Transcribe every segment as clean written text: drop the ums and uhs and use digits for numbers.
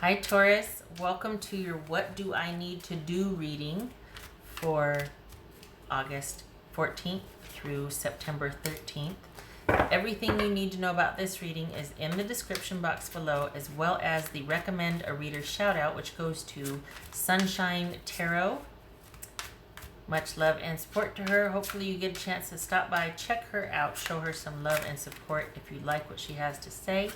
Hi Taurus, welcome to your What Do I Need to Do reading for August 14th through September 13th. Everything you need to know about this reading is in the description box below, as well as the recommend a reader shout out, which goes to Sunshine Tarot. Much love and support to her. Hopefully you get a chance to stop by, check her out, show her some love and support if you like what she has to say.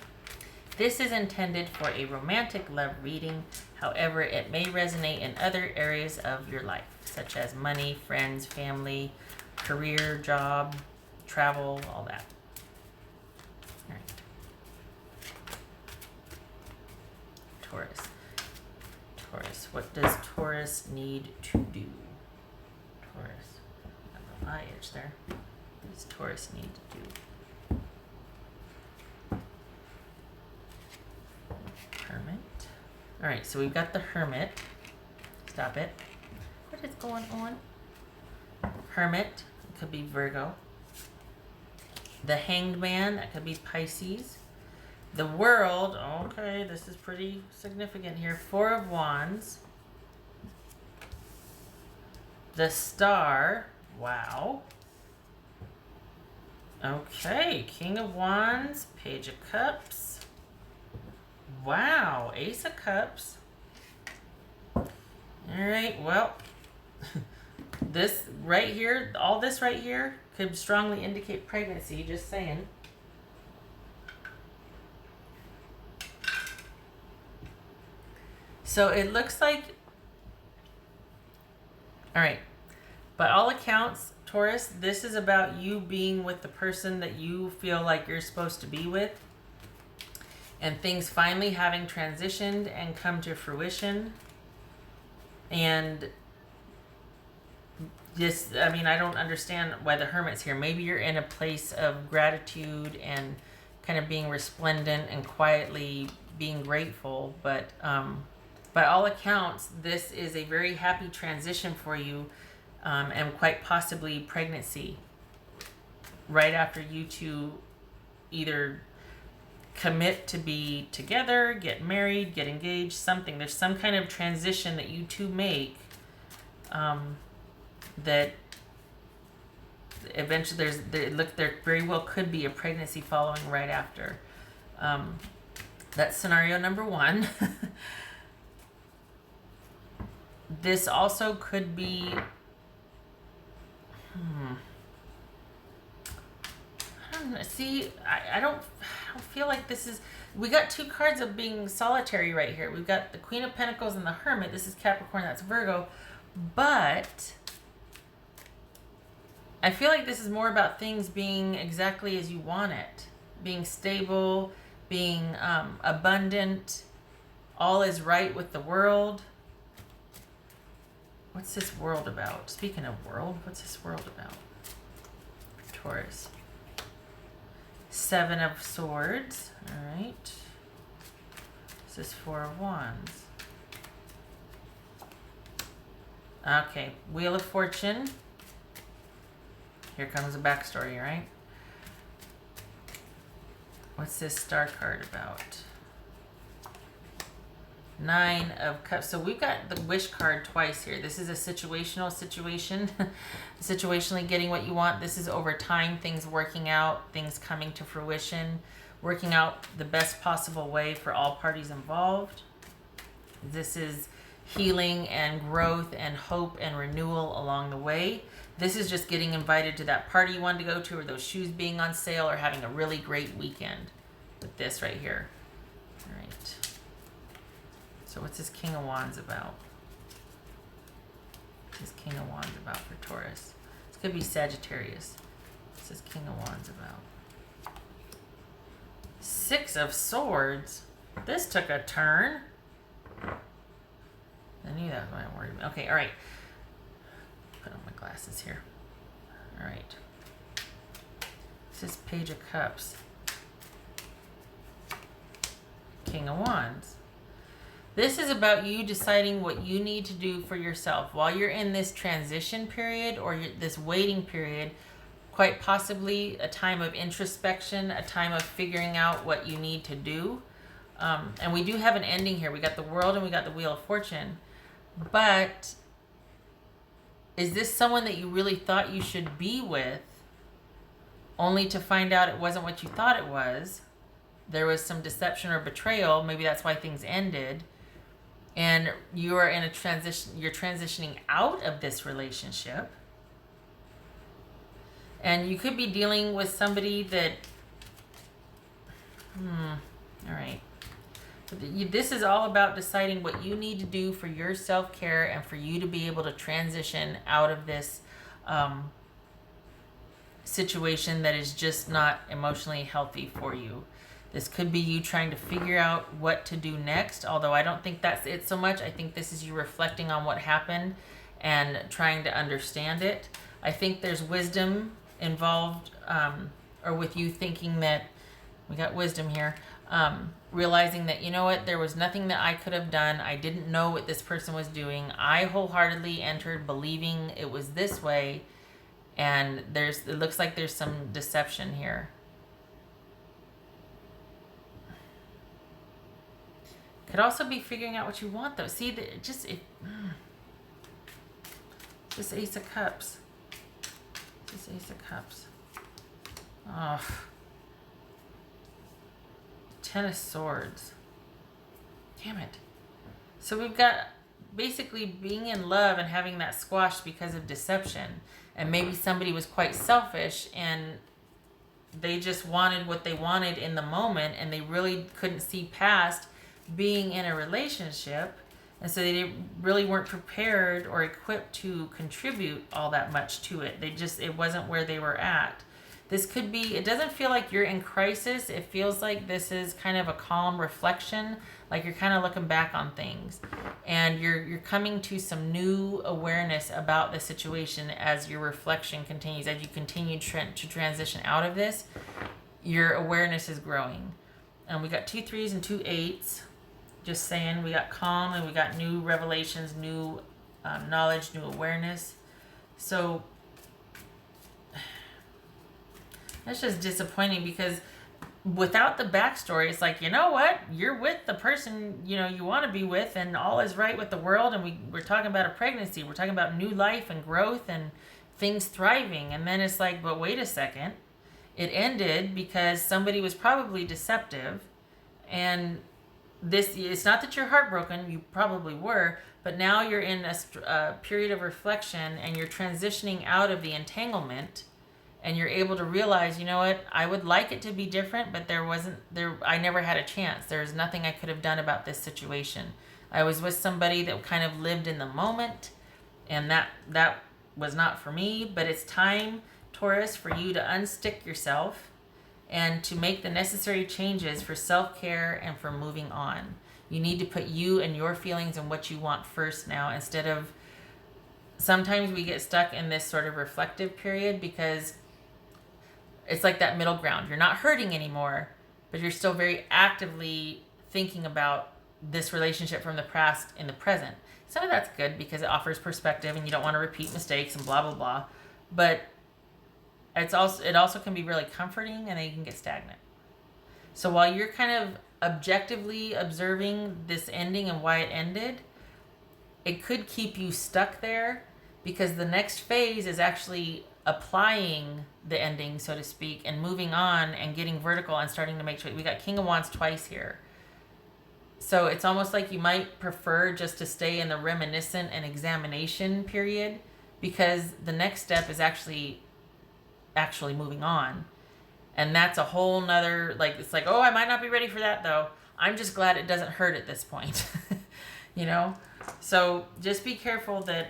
This is intended for a romantic love reading. However, it may resonate in other areas of your life, such as money, friends, family, career, job, travel, all that. All right. Taurus. What does Taurus need to do? Taurus. I have an eye itch there. What does Taurus need to do? Hermit. All right, so we've got the Hermit. Stop it. What is going on? Hermit. It could be Virgo. The Hanged Man. That could be Pisces. The World. Okay, this is pretty significant here. Four of Wands. The Star. Wow. Okay, King of Wands. Page of Cups. Wow, Ace of Cups. All right, well, this right here, all this right here could strongly indicate pregnancy, just saying. So it looks like, all right, by all accounts, Taurus, this is about you being with the person that you feel like you're supposed to be with, and things finally having transitioned and come to fruition. And this, I mean, I don't understand why the Hermit's here. Maybe you're in a place of gratitude and kind of being resplendent and quietly being grateful. But by all accounts, this is a very happy transition for you, and quite possibly pregnancy right after you two either commit to be together, get married, get engaged, something. There's some kind of transition that you two make, that eventually there very well could be a pregnancy following right after. That's scenario number one. This also could be, I don't feel like this is, we got two cards of being solitary right here. We've got the Queen of Pentacles and the Hermit. This is Capricorn, that's Virgo. But I feel like this is more about things being exactly as you want it. Being stable, being abundant, all is right with the world. What's this world about? Speaking of world, what's this world about? Taurus. Seven of Swords. All right. This is Four of Wands. Okay. Wheel of Fortune. Here comes a backstory, right? What's this Star card about? Nine of Cups. So we've got the Wish card twice here. This is a situational situation. Situationally getting what you want. This is over time, things working out, things coming to fruition, working out the best possible way for all parties involved. This is healing and growth and hope and renewal along the way. This is just getting invited to that party you wanted to go to, or those shoes being on sale, or having a really great weekend with this right here. All right. So what's this King of Wands about? What's this King of Wands about for Taurus? This could be Sagittarius. What's this King of Wands about? Six of Swords. This took a turn. I knew that was what I worried about. Okay, all right. Put on my glasses here. All right. This is Page of Cups. King of Wands. This is about you deciding what you need to do for yourself while you're in this transition period, or this waiting period. Quite possibly a time of introspection, a time of figuring out what you need to do. And we do have an ending here. We got the World and we got the Wheel of Fortune. But is this someone that you really thought you should be with, only to find out it wasn't what you thought it was? There was some deception or betrayal. Maybe that's why things ended. And you are in a transition. You're transitioning out of this relationship. And you could be dealing with somebody that... All right. This is all about deciding what you need to do for your self-care and for you to be able to transition out of this situation that is just not emotionally healthy for you. This could be you trying to figure out what to do next, although I don't think that's it so much. I think this is you reflecting on what happened and trying to understand it. I think there's wisdom involved, or with you thinking that, we got wisdom here, realizing that, you know what, there was nothing that I could have done. I didn't know what this person was doing. I wholeheartedly entered believing it was this way, and it looks like there's some deception here. Could also be figuring out what you want, though. See, just Ace of Cups. Just Ace of Cups. Oh. Ten of Swords. Damn it. So we've got basically being in love and having that squashed because of deception. And maybe somebody was quite selfish and they just wanted what they wanted in the moment, and they really couldn't see past being in a relationship, and so they really weren't prepared or equipped to contribute all that much to it. It wasn't where they were at. This could be, it doesn't feel like you're in crisis. It feels like this is kind of a calm reflection, like you're kind of looking back on things, and you're coming to some new awareness about the situation as your reflection continues. As you continue to transition out of this, your awareness is growing. And we got 2 3s and 2 8s. Just saying, we got calm and we got new revelations, new knowledge, new awareness. So that's just disappointing, because without the backstory, it's like, you know what? You're with the person, you want to be with, and all is right with the world. And we're talking about a pregnancy. We're talking about new life and growth and things thriving. And then it's like, but wait a second. It ended because somebody was probably deceptive. And it's not that you're heartbroken, you probably were, but now you're in a period of reflection, and you're transitioning out of the entanglement, and you're able to realize, you know what, I would like it to be different, but I never had a chance. There's nothing I could have done about this situation. I was with somebody that kind of lived in the moment, and that was not for me. But it's time, Taurus, for you to unstick yourself and to make the necessary changes for self-care and for moving on. You need to put you and your feelings and what you want first now, instead of... Sometimes we get stuck in this sort of reflective period because it's like that middle ground. You're not hurting anymore, but you're still very actively thinking about this relationship from the past in the present. Some of that's good because it offers perspective and you don't want to repeat mistakes and blah, blah, blah. But it also can be really comforting, and then you can get stagnant. So while you're kind of objectively observing this ending and why it ended, it could keep you stuck there, because the next phase is actually applying the ending, so to speak, and moving on and getting vertical and starting to make sure. We got King of Wands twice here. So it's almost like you might prefer just to stay in the reminiscent and examination period, because the next step is actually moving on. And that's a whole nother, it's like, oh, I might not be ready for that though. I'm just glad it doesn't hurt at this point. So just be careful that,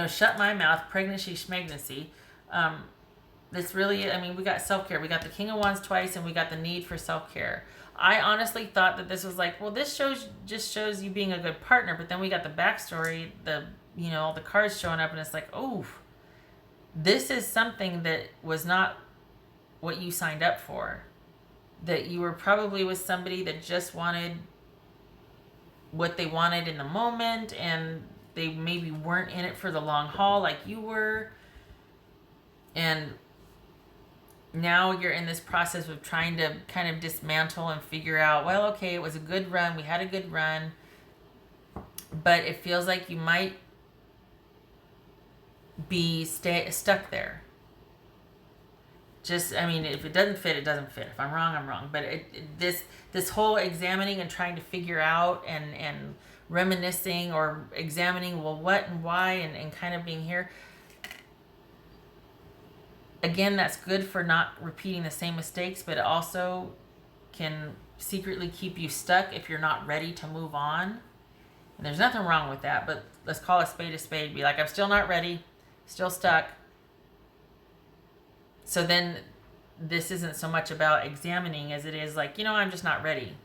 shut my mouth, pregnancy, schmegnacy. This really, we got self-care. We got the King of Wands twice, and we got the need for self-care. I honestly thought that this was like, well, this just shows you being a good partner. But then we got the backstory, all the cards showing up, and it's like, oh, this is something that was not what you signed up for. That you were probably with somebody that just wanted what they wanted in the moment, and they maybe weren't in it for the long haul like you were. And now you're in this process of trying to kind of dismantle and figure out, well, okay, it was a good run. We had a good run. But it feels like you might be stuck there. Just, I mean, if it doesn't fit, it doesn't fit. If I'm wrong, I'm wrong. But this whole examining and trying to figure out and reminiscing or examining, well, what and why, and kind of being here. Again, that's good for not repeating the same mistakes, but it also can secretly keep you stuck if you're not ready to move on. And there's nothing wrong with that, but let's call a spade a spade. Be like, I'm still not ready, still stuck. So then this isn't so much about examining as it is like, you know, I'm just not ready.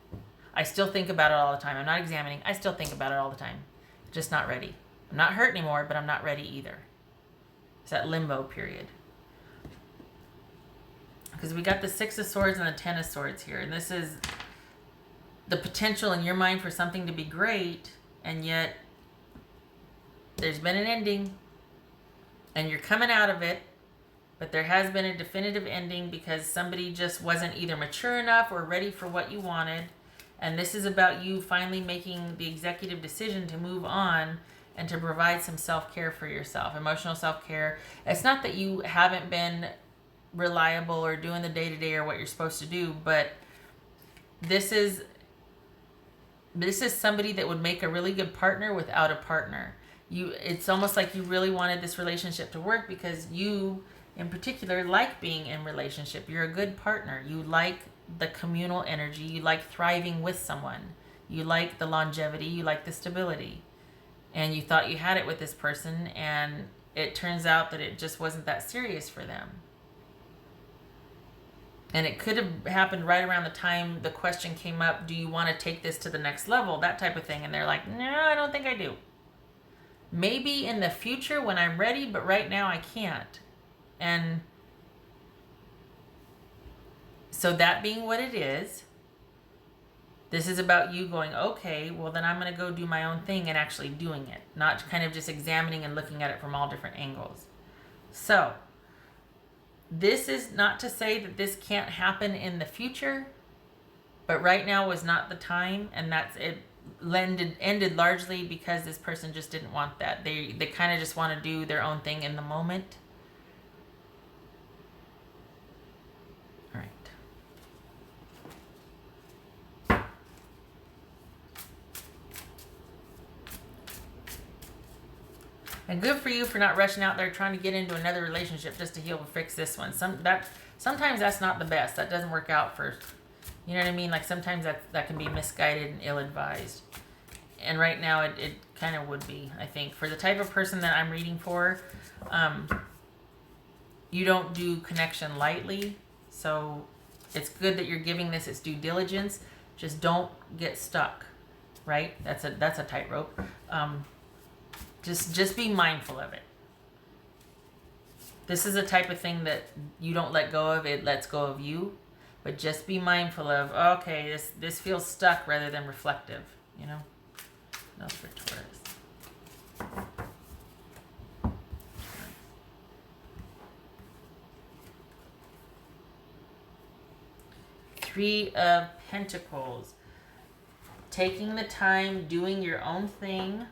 I still think about it all the time. I'm not examining. I still think about it all the time. Just not ready. I'm not hurt anymore, but I'm not ready either. It's that limbo period. Because we got the Six of Swords and the Ten of Swords here. And this is the potential in your mind for something to be great, and yet there's been an ending and you're coming out of it, but there has been a definitive ending because somebody just wasn't either mature enough or ready for what you wanted. And this is about you finally making the executive decision to move on and to provide some self-care for yourself, emotional self-care. It's not that you haven't been reliable or doing the day-to-day or what you're supposed to do, but this is somebody that would make a really good partner without a partner. It's almost like you really wanted this relationship to work because you in particular like being in relationship. You're a good partner. You like the communal energy. You like thriving with someone. You like the longevity. You like the stability. And you thought you had it with this person, and it turns out that it just wasn't that serious for them. And it could have happened right around the time the question came up, do you want to take this to the next level? That type of thing. And they're like, no, I don't think I do. Maybe in the future when I'm ready, but right now I can't. And so that being what it is, this is about you going, okay, well then I'm going to go do my own thing and actually doing it. Not kind of just examining and looking at it from all different angles. So this is not to say that this can't happen in the future, but right now was not the time, and that's it. Ended largely because this person just didn't want that. They kind of just want to do their own thing in the moment. All right. And good for you for not rushing out there trying to get into another relationship just to heal or fix this one. Sometimes that's not the best. That doesn't work out for, you know what I mean? Like sometimes that can be misguided and ill-advised. And right now it kind of would be, I think. For the type of person that I'm reading for, you don't do connection lightly. So it's good that you're giving this its due diligence. Just don't get stuck, right? That's a tightrope. Just be mindful of it. This is a type of thing that you don't let go of, it lets go of you. But just be mindful of, okay, this feels stuck rather than reflective, you know? No, for Taurus. Three of Pentacles. Taking the time, doing your own thing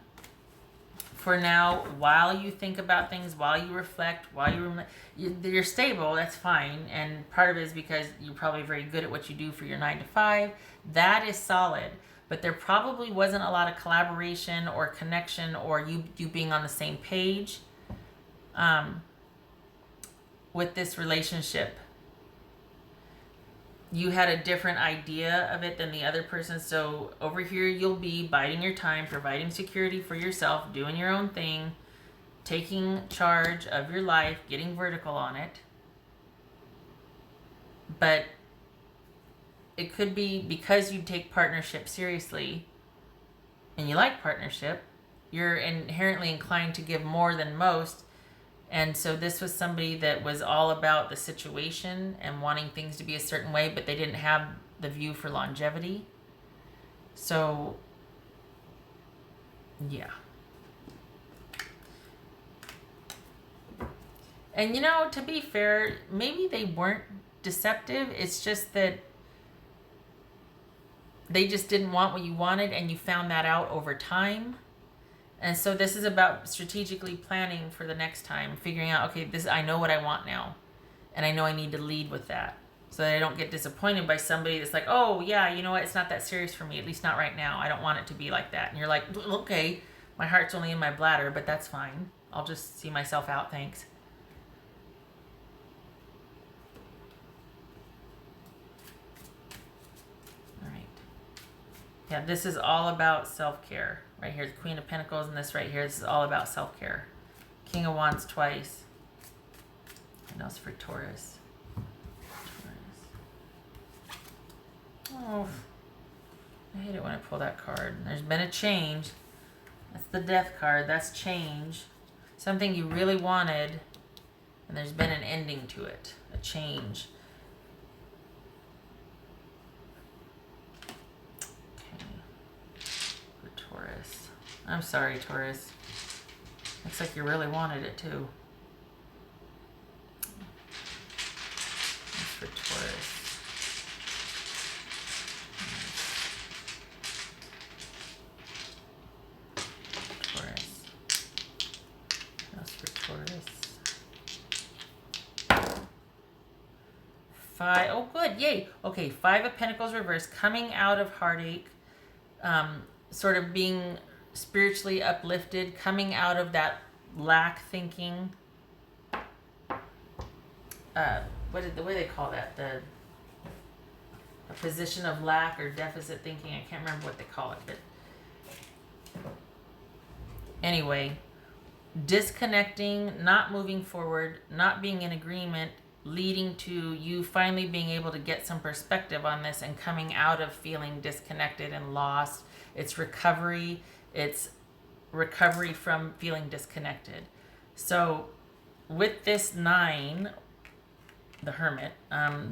for now, while you think about things, while you reflect, while you're stable, that's fine. And part of it is because you're probably very good at what you do for your 9 to 5. That is solid. But there probably wasn't a lot of collaboration or connection or you being on the same page with this relationship. You had a different idea of it than the other person. So over here, you'll be biding your time, providing security for yourself, doing your own thing, taking charge of your life, getting vertical on it. But it could be because you take partnership seriously and you like partnership, you're inherently inclined to give more than most. And so this was somebody that was all about the situation and wanting things to be a certain way, but they didn't have the view for longevity. So, yeah. And to be fair, maybe they weren't deceptive. It's just that they just didn't want what you wanted, and you found that out over time. And so this is about strategically planning for the next time, figuring out, okay, I know what I want now, and I know I need to lead with that, so that I don't get disappointed by somebody that's like, oh yeah, you know what, it's not that serious for me, at least not right now. I don't want it to be like that. And you're like, okay, my heart's only in my bladder, but that's fine. I'll just see myself out, thanks. All right. Yeah, this is all about self-care. Right here, the Queen of Pentacles, and this right here, this is all about self-care. King of Wands twice. And that's for Taurus. Oh, I hate it when I pull that card. There's been a change. That's the Death card. That's change. Something you really wanted, and there's been an ending to it. A change. Taurus. I'm sorry, Taurus. Looks like you really wanted it too. That's for Taurus. Taurus. That's for Taurus. 5. Oh, good. Yay. Okay, 5 of Pentacles reversed. Coming out of heartache. Sort of being spiritually uplifted, coming out of that lack thinking. What did they call that? A position of lack or deficit thinking. I can't remember what they call it, but anyway, disconnecting, not moving forward, not being in agreement, leading to you finally being able to get some perspective on this and coming out of feeling disconnected and lost. It's recovery. It's recovery from feeling disconnected. So with this 9, the Hermit,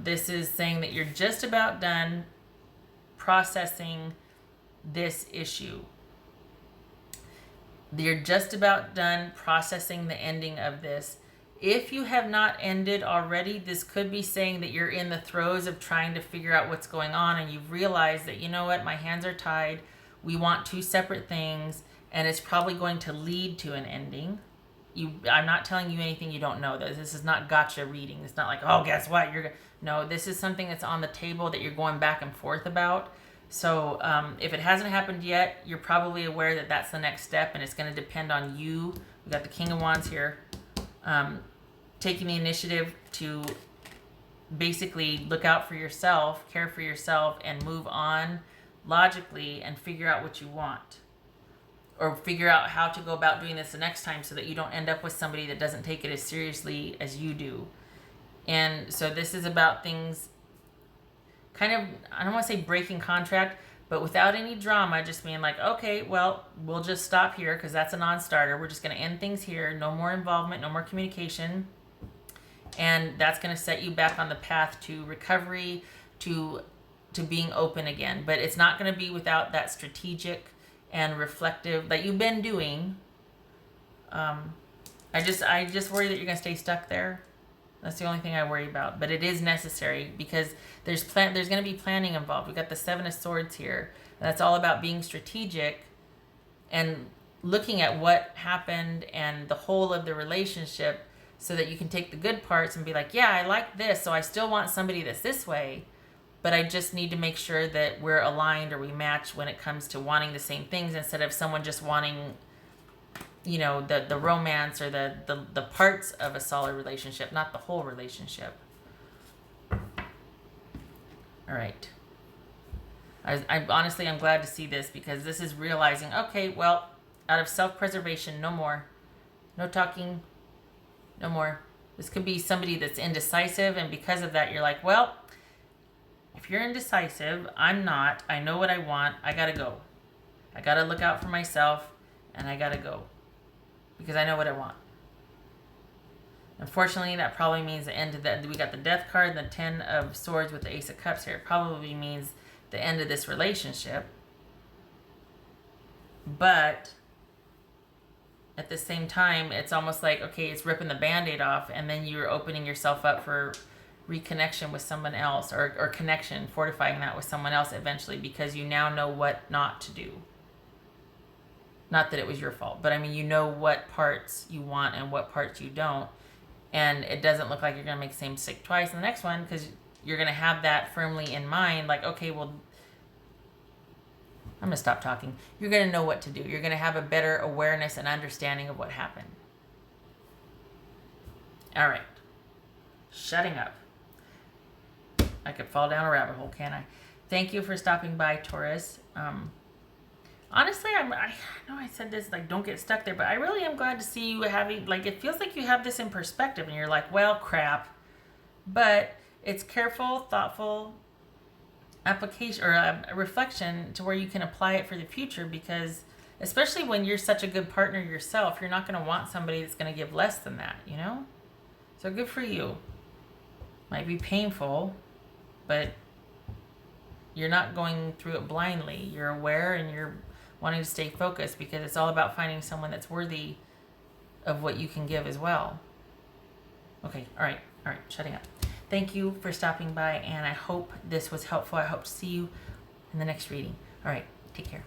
this is saying that you're just about done processing this issue. You're just about done processing the ending of this. If you have not ended already, this could be saying that you're in the throes of trying to figure out what's going on, and you've realized that, you know what, my hands are tied. We want 2 separate things, and it's probably going to lead to an ending. I'm not telling you anything you don't know. This is not gotcha reading. It's not like, oh, guess what? No, this is something that's on the table that you're going back and forth about. So if it hasn't happened yet, you're probably aware that that's the next step, and it's going to depend on you. We've got the King of Wands here. Taking the initiative to basically look out for yourself, care for yourself, and move on logically and figure out what you want. Or figure out how to go about doing this the next time so that you don't end up with somebody that doesn't take it as seriously as you do. And so this is about things kind of, I don't want to say breaking contract, but without any drama, just being like, okay, well, we'll just stop here because that's a non-starter. We're just going to end things here. No more involvement, no more communication. And that's going to set you back on the path to recovery, to being open again. But it's not going to be without that strategic and reflective that you've been doing. I just worry that you're going to stay stuck there. That's the only thing I worry about. But it is necessary because there's going to be planning involved. We've got the 7 of Swords here. That's all about being strategic and looking at what happened and the whole of the relationship so that you can take the good parts and be like, yeah, I like this, so I still want somebody that's this way, but I just need to make sure that we're aligned or we match when it comes to wanting the same things instead of someone just wanting, you know, the romance or the parts of a solid relationship, not the whole relationship. All right. I honestly, I'm glad to see this because this is realizing, okay, well, out of self-preservation, no more. No talking, no more. This could be somebody that's indecisive, and because of that, you're like, well, if you're indecisive, I'm not. I know what I want. I gotta go. I gotta look out for myself, and I gotta go because I know what I want. Unfortunately, that probably means the end of that. We got the Death card and the 10 of Swords with the Ace of Cups here. It probably means the end of this relationship. But at the same time, it's almost like, okay, it's ripping the Band-Aid off, and then you're opening yourself up for reconnection with someone else, or connection, fortifying that with someone else eventually, because you now know what not to do. Not that it was your fault, but I mean, you know what parts you want and what parts you don't. And it doesn't look like you're going to make the same mistake twice in the next one, because you're going to have that firmly in mind. Like, okay, well, I'm going to stop talking. You're going to know what to do. You're going to have a better awareness and understanding of what happened. All right. Shutting up. I could fall down a rabbit hole, can't I? Thank you for stopping by, Taurus. Honestly, I know I said this, like, don't get stuck there, but I really am glad to see you having, like, it feels like you have this in perspective, and you're like, well, crap. But it's careful, thoughtful application, or a reflection to where you can apply it for the future, because especially when you're such a good partner yourself, you're not going to want somebody that's going to give less than that, you know? So good for you. Might be painful, but you're not going through it blindly. You're aware, and you're wanting to stay focused, because it's all about finding someone that's worthy of what you can give as well. Okay, all right, shutting up. Thank you for stopping by, and I hope this was helpful. I hope to see you in the next reading. All right, take care.